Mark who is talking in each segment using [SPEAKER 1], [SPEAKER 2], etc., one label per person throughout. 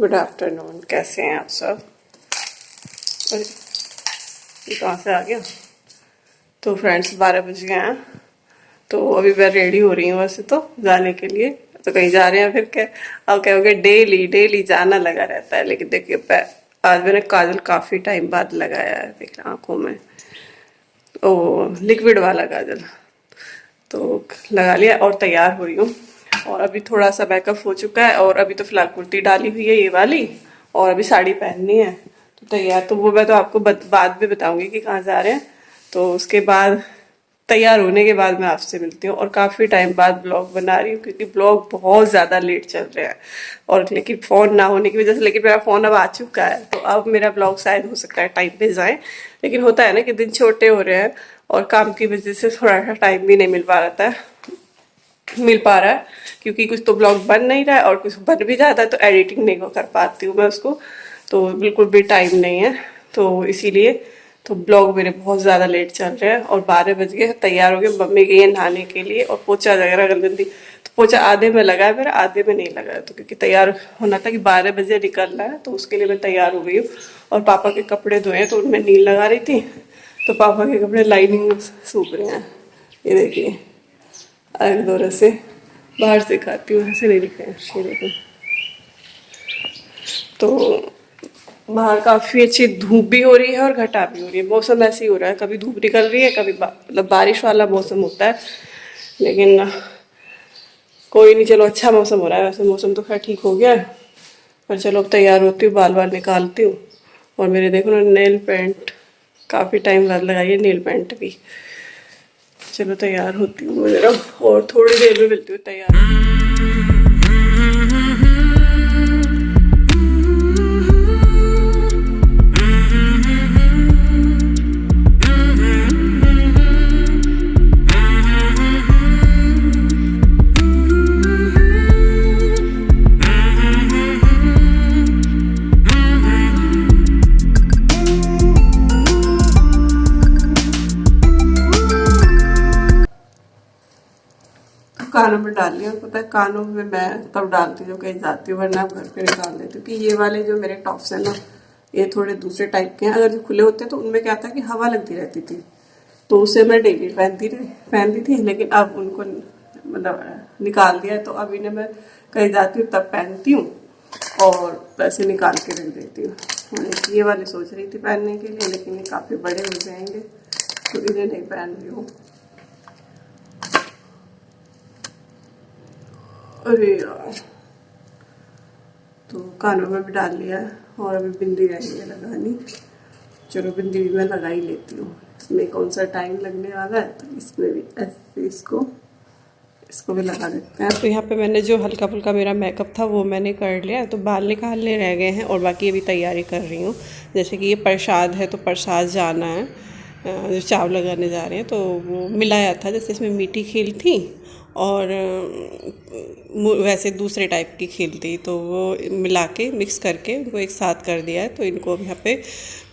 [SPEAKER 1] Good afternoon, कैसे हैं आप सब। अरे, ये कहाँ से आ गया। तो फ्रेंड्स 12 बज गए हैं, तो अभी मैं रेडी हो रही हूँ वैसे तो जाने के लिए। तो कहीं जा रहे हैं फिर क्या, अब कहोगे डेली डेली जाना लगा रहता है। लेकिन देखिए आज मैंने काजल काफ़ी टाइम बाद लगाया है, देखिए आँखों में, ओ लिक्विड वाला काजल तो लगा लिया और तैयार हो रही हूँ। और अभी थोड़ा सा मेकअप हो चुका है और अभी तो फिलहाल कुर्ती डाली हुई है ये वाली, और अभी साड़ी पहननी है। तो तैयार तो वो मैं तो आपको बाद में बताऊंगी कि कहाँ जा रहे हैं। तो उसके बाद तैयार होने के बाद मैं आपसे मिलती हूँ। और काफ़ी टाइम बाद ब्लॉग बना रही हूँ क्योंकि ब्लॉग बहुत ज़्यादा लेट चल रहे हैं, और लेकिन फ़ोन ना होने की वजह से। लेकिन मेरा फ़ोन अब आ चुका है तो अब मेरा ब्लॉग शायद हो सकता है टाइम पे जाए। लेकिन होता है ना कि दिन छोटे हो रहे हैं और काम की वजह से थोड़ा सा टाइम भी नहीं मिल पा रहा है, क्योंकि कुछ तो ब्लॉग बन नहीं रहा है और कुछ बन भी जाता है तो एडिटिंग नहीं कर पाती हूँ मैं उसको, तो बिल्कुल भी टाइम नहीं है। तो इसीलिए तो ब्लॉग मेरे बहुत ज़्यादा लेट चल रहे हैं। और 12 बज गए, तैयार हो गए, मम्मी गई है नहाने के लिए और पोछा वगैरह कर गंदी। तो पोछा आधे में लगा है मेरा, आधे में नहीं लगा है। तो क्योंकि तैयार होना था कि 12 बजे निकलना है, तो उसके लिए मैं तैयार हो गई हूँ। और पापा के कपड़े धोए हैं तो उनमें नील लगा रही थी, तो पापा के कपड़े लाइनिंग सूख रहे हैं। ये देखिए एक दो से बाहर से खाती हूँ, ऐसे नहीं दिखे ये देखो। तो बाहर काफ़ी अच्छी धूप भी हो रही है और घटा भी हो रही है, मौसम ऐसे ही हो रहा है, कभी धूप निकल रही है, कभी मतलब बारिश वाला मौसम होता है। लेकिन कोई नहीं, चलो अच्छा मौसम हो रहा है। वैसे मौसम तो खैर ठीक हो गया है, पर चलो अब तैयार होती हूँ, बाल बाल निकालती हूँ। और मेरे देखो ना नेल पेंट काफ़ी टाइम बाद लगाई है, नेल पेंट भी। चलो तैयार होती हूँ मैं जरा, और थोड़ी देर में मिलती हूँ तैयार। कानों में डाल लिया, पता है कानों में मैं तब डालती हूँ कहीं जाती हूँ, वरना घर पे निकाल देती हूँ। कि ये वाले जो मेरे टॉप्स हैं ना, ये थोड़े दूसरे टाइप के हैं। अगर जो खुले होते हैं तो उनमें क्या था कि हवा लगती रहती थी, तो उसे मैं डेली पहनती थी। लेकिन अब उनको मतलब निकाल दिया है, तो अब इन्हें मैं कहीं जाती हूँ तब पहनती हूँ और वैसे निकाल के रख देती हूँ। ये वाले सोच रही थी पहनने के लिए, लेकिन ये काफ़ी बड़े हो जाएंगे तो इन्हें नहीं पहन रही हूँ। अरे यार, तो कानों में भी डाल लिया है और अभी बिंदी रह गई है लगानी। चलो बिंदी भी मैं लगा ही लेती हूँ, इसमें कौन सा टाइम लगने वाला है, तो इसमें भी ऐसे इसको भी लगा देते हैं। तो यहाँ पे मैंने जो हल्का फुल्का मेरा मेकअप था वो मैंने कर लिया, तो बाल निकालने रह गए हैं और बाकी अभी तैयारी कर रही हूँ। जैसे कि ये प्रसाद है, तो प्रसाद जाना है, जो चावल लगाने जा रहे हैं, तो वो मिलाया था। जैसे इसमें मीठी खीर थी और वैसे दूसरे टाइप की खीर थी, तो वो मिला के मिक्स करके उनको एक साथ कर दिया है। तो इनको अब यहाँ पे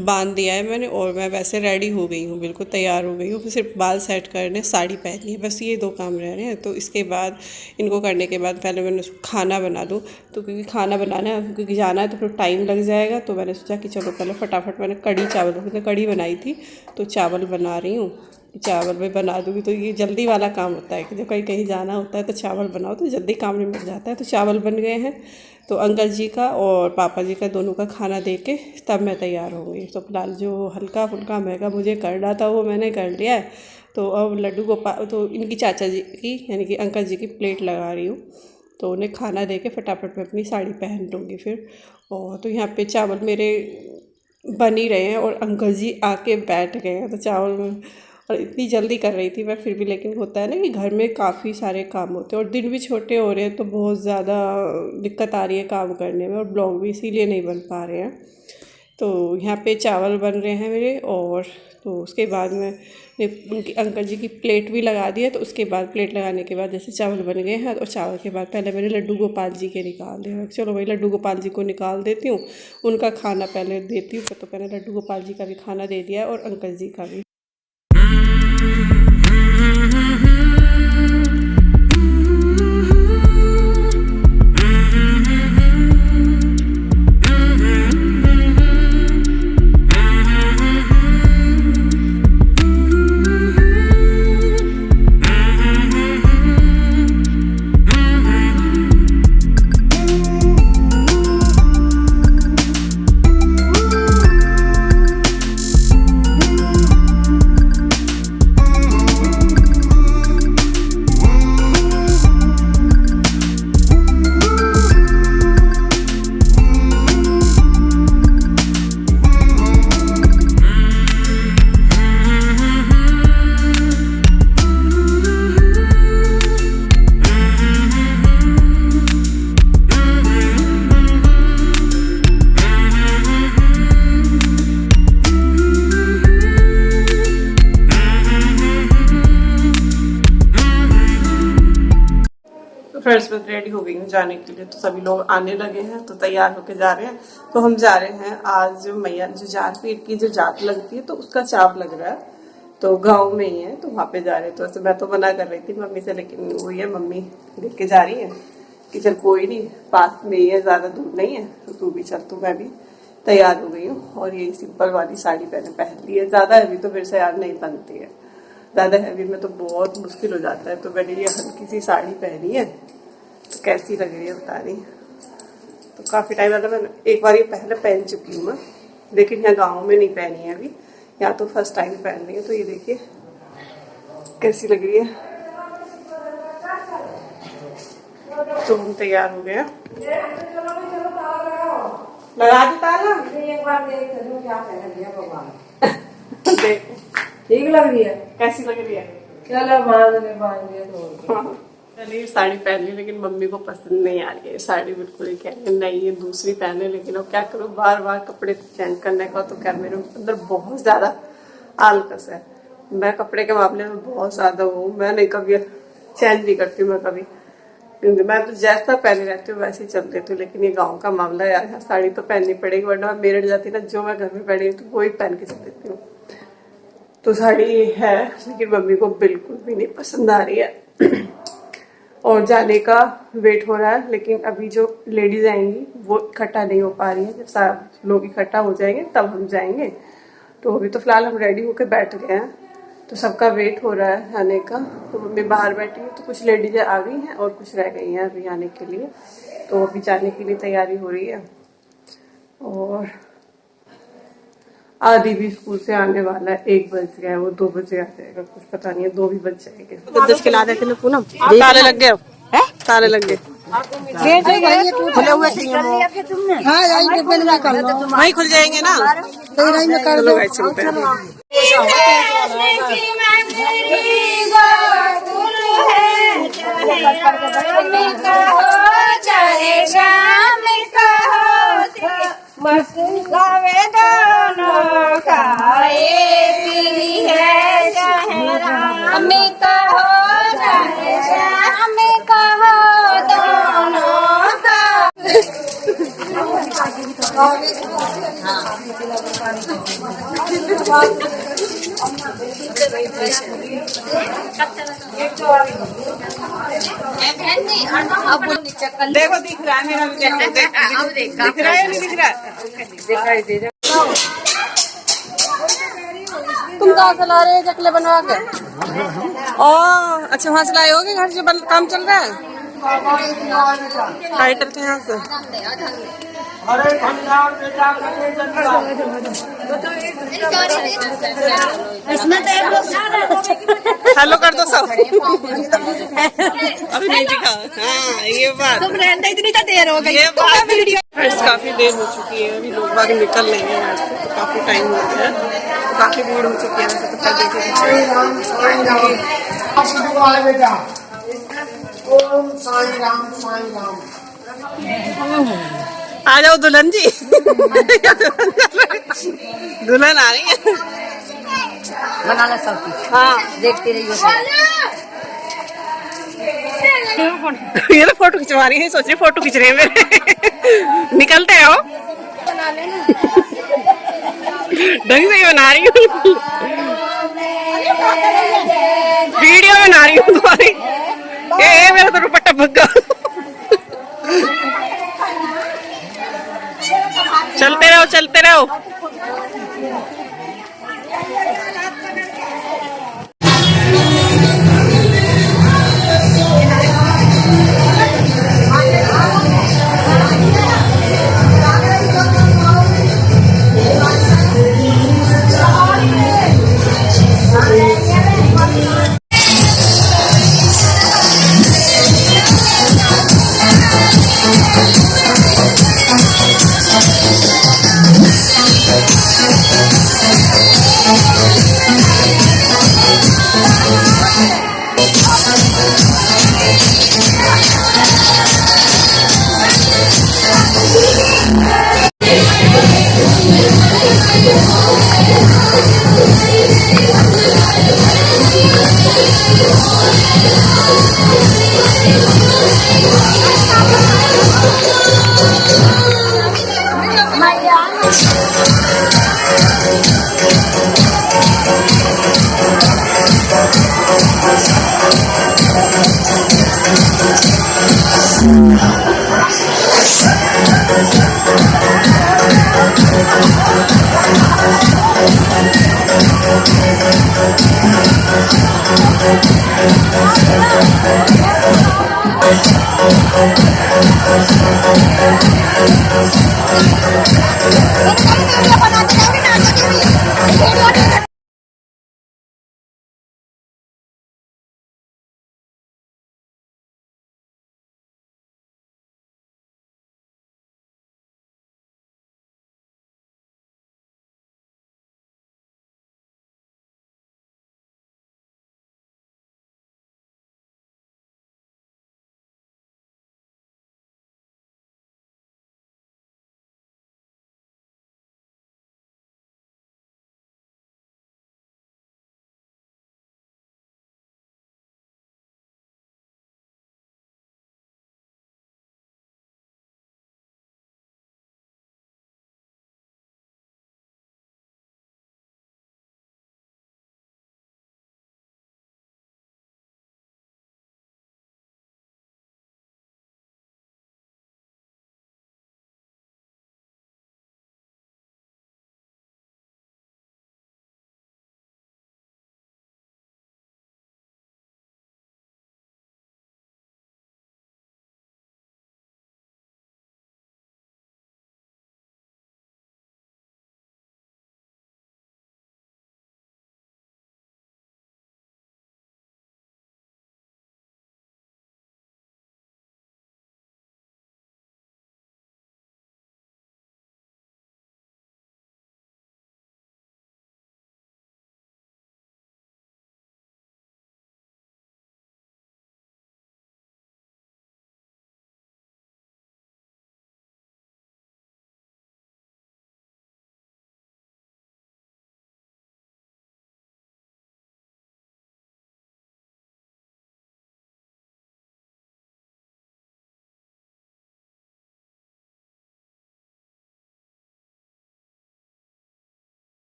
[SPEAKER 1] बांध दिया है मैंने, और मैं वैसे रेडी हो गई हूँ, बिल्कुल तैयार हो गई हूँ। फिर सिर्फ बाल सेट करने, साड़ी पहननी है, बस ये 2 काम रह रहे हैं। तो इसके बाद इनको करने के बाद पहले मैंने खाना बना दूँ, तो क्योंकि खाना बनाना है, क्योंकि जाना है तो फिर टाइम लग जाएगा। तो मैंने सोचा कि चलो पहले फटाफट मैंने कढ़ी बनाई थी, तो चावल बना रही हूँ। चावल में बना दूँगी तो ये जल्दी वाला काम होता है कि जब कहीं जाना होता है तो चावल बनाओ तो जल्दी काम निपट जाता है। तो चावल बन गए हैं, तो अंकल जी का और पापा जी का दोनों का खाना दे के तब मैं तैयार होंगी। तो फिलहाल जो हल्का फुल्का मेकअप मुझे करना था वो मैंने कर लिया है। तो अब लड्डू गोपाल, तो इनकी चाचा जी की यानी कि अंकल जी की प्लेट लगा रही हूँ, तो उन्हें खाना दे के फटाफट मैं अपनी साड़ी पहन लूँगी फिर। और तो यहाँ पे चावल मेरे बन ही रहे हैं और अंकल जी आके बैठ गए हैं, तो चावल और इतनी जल्दी कर रही थी मैं फिर भी, लेकिन होता है ना कि घर में काफ़ी सारे काम होते हैं और दिन भी छोटे हो रहे हैं तो बहुत ज़्यादा दिक्कत आ रही है काम करने में, और ब्लॉग भी इसीलिए नहीं बन पा रहे हैं। तो यहाँ पे चावल बन रहे हैं मेरे, और तो उसके बाद में उनकी अंकल जी की प्लेट भी लगा दी है। तो उसके बाद प्लेट लगाने के बाद जैसे चावल बन गए हैं, और चावल के बाद पहले मैंने लड्डू गोपाल जी के निकाल दिए। चलो भाई लड्डू गोपाल जी को निकाल देती हूँ, उनका खाना पहले देती हूँ। तो मैंने लड्डू गोपाल जी का भी खाना दे दिया और अंकल जी का भी। फ्रेंड्स मैं रेडी हो गई हूँ जाने के लिए, तो सभी लोग आने लगे हैं तो तैयार होके जा रहे हैं। तो हम जा रहे हैं आज मैया जो जात पीठ की जो जात लगती है तो उसका चाव लग रहा है, तो गांव में ही है, तो वहाँ पे जा रहे हैं। तो मैं तो मना कर रही थी मम्मी से, लेकिन वही है मम्मी लेके जा रही है कि चल कोई नहीं, पास में ही है, ज्यादा दूर नहीं है, तो तू भी चल। तो मैं भी तैयार हो गई हूँ और ये सिंपल वाली साड़ी पहन ली है। ज्यादा हैवी तो मेरे से यार नहीं बनती है, ज्यादा हैवी में तो बहुत मुश्किल हो जाता है। तो मैंने ये हल्की सी साड़ी पहनी है, तो कैसी लग रही है बता रही। तो काफी टाइम लगा, मैं एक बार ये पहले पहन चुकी हूँ मैं, लेकिन यहाँ गाँव में नहीं पहनी है अभी, यहाँ तो फर्स्ट टाइम पहन रही है। तो ये देखिए कैसी लग रही है। तो हम तैयार हो गए, लगा दी ताला, एक बार देख ठीक लग रही है, कैसी लग रही है। चलो बांध लिया साड़ी पहन ली, लेकिन मम्मी को पसंद नहीं आ रही है साड़ी बिल्कुल ही। कह रही नहीं ये दूसरी पहने, लेकिन अब क्या करूँ, बार बार कपड़े चेंज करने का तो क्या मेरे अंदर बहुत ज्यादा आलकस है। मैं कपड़े के मामले में बहुत ज्यादा हूँ, मैं नहीं कभी चेंज नहीं करती मैं कभी, क्योंकि मैं तो जैसा पहने रहती हूँ वैसे ही चल देती हूँ। लेकिन ये गाँव का मामला है, साड़ी तो पहननी पड़ेगी, वरना मेरठ जाती ना, जो मैं घर में पहनी तो वही पहन के चल देती हूँ। तो साड़ी है, लेकिन मम्मी को बिल्कुल भी नहीं पसंद आ रही है और जाने का वेट हो रहा है। लेकिन अभी जो लेडीज आएंगी वो इकट्ठा नहीं हो पा रही है, जब सारे लोग इकट्ठा हो जाएंगे तब हम जाएंगे। तो अभी तो फिलहाल हम रेडी होकर बैठ गए हैं, तो सबका वेट हो रहा है आने का। तो मम्मी बाहर बैठी है, तो कुछ लेडीज आ गई हैं और कुछ रह गई हैं अभी आने के लिए। तो अभी जाने के लिए तैयारी हो रही है, और आदि भी स्कूल से आने वाला है, 1 बज गया, वो 2 बजे आ जाएगा, कुछ पता नहीं है, 2 भी बज जाएंगे। 10 खिला देते ना पूनम, ताले लग गए, ताले लग गए, खुले हुए वही खुल जाएंगे ना, चलो भाई चलते हैं। देखो दिख रहा है मेरा, दिख रहा है नहीं दिख रहा है, दिखाई दे रहा। तुम कहाँ से ला रहे हो चकले बनवा के? ओ अच्छा, वहाँ से लाए होगे, घर से काम चल रहा है। टाइटल के यहाँ से
[SPEAKER 2] अरे भंडार बेटा कटे जनता
[SPEAKER 3] इसमें तो एक लोग
[SPEAKER 1] हेलो कर दो सब। अभी नहीं दिखा। हाँ ये बात
[SPEAKER 3] तुम रहते इतनी तो देर हो गई।
[SPEAKER 1] ये बात फ्रेंड्स काफी देर हो चुकी है, अभी लोग बाग निकल रहे हैं यहाँ से, तो काफी टाइम हो गया है, तो काफी भीड़ हो चुकी है वैसे तो पहले के
[SPEAKER 2] बेटा ओम साईं राम साईं राम।
[SPEAKER 1] आ जाओ दुल्हन जी। दुल्हन आ रही है।
[SPEAKER 3] बनाना सब
[SPEAKER 1] हाँ
[SPEAKER 3] देखते रहिए।
[SPEAKER 1] ये तो फोटो खिंचवा रही है, सोच रही फोटो खींच रहे हैं मेरे। निकलते हो ढंग से ही बना रही हूँ, वीडियो बना रही हूँ तुम्हारी। ए मेरा तो दुपट्टा भग्गा। चलते रहो।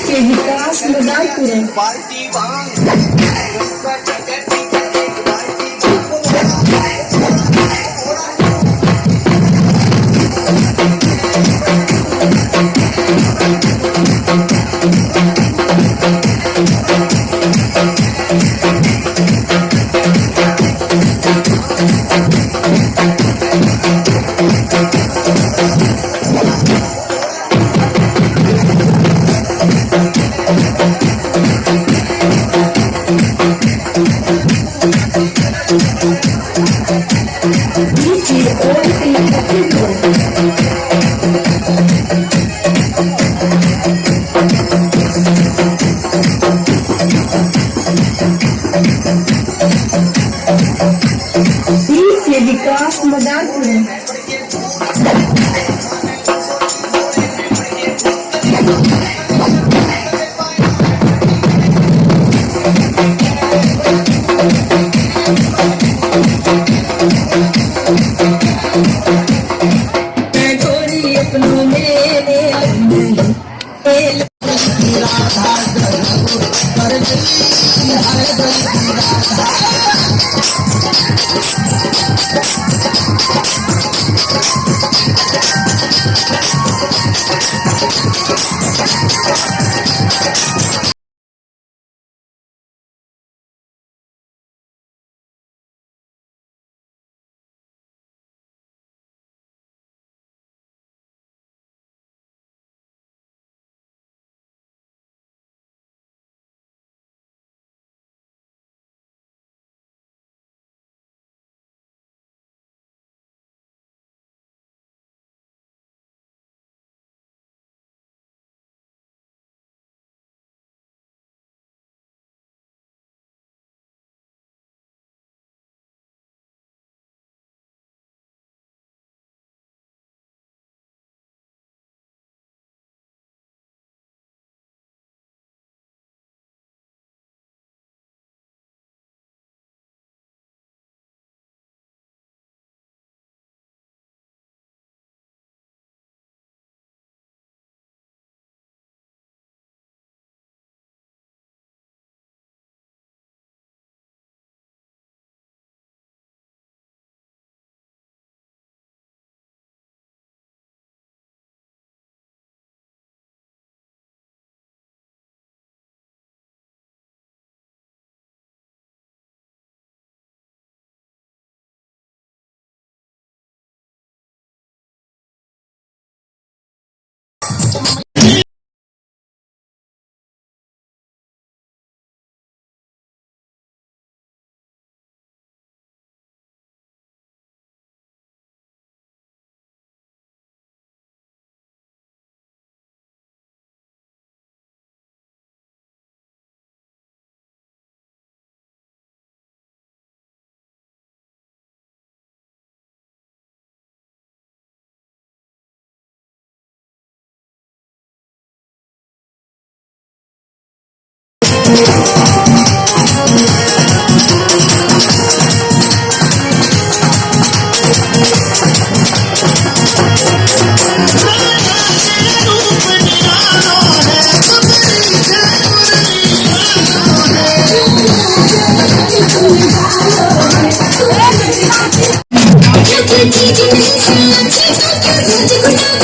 [SPEAKER 4] के विकास मदारपुर के विकास मदारपुर गोरी अपनों में
[SPEAKER 5] Thank you.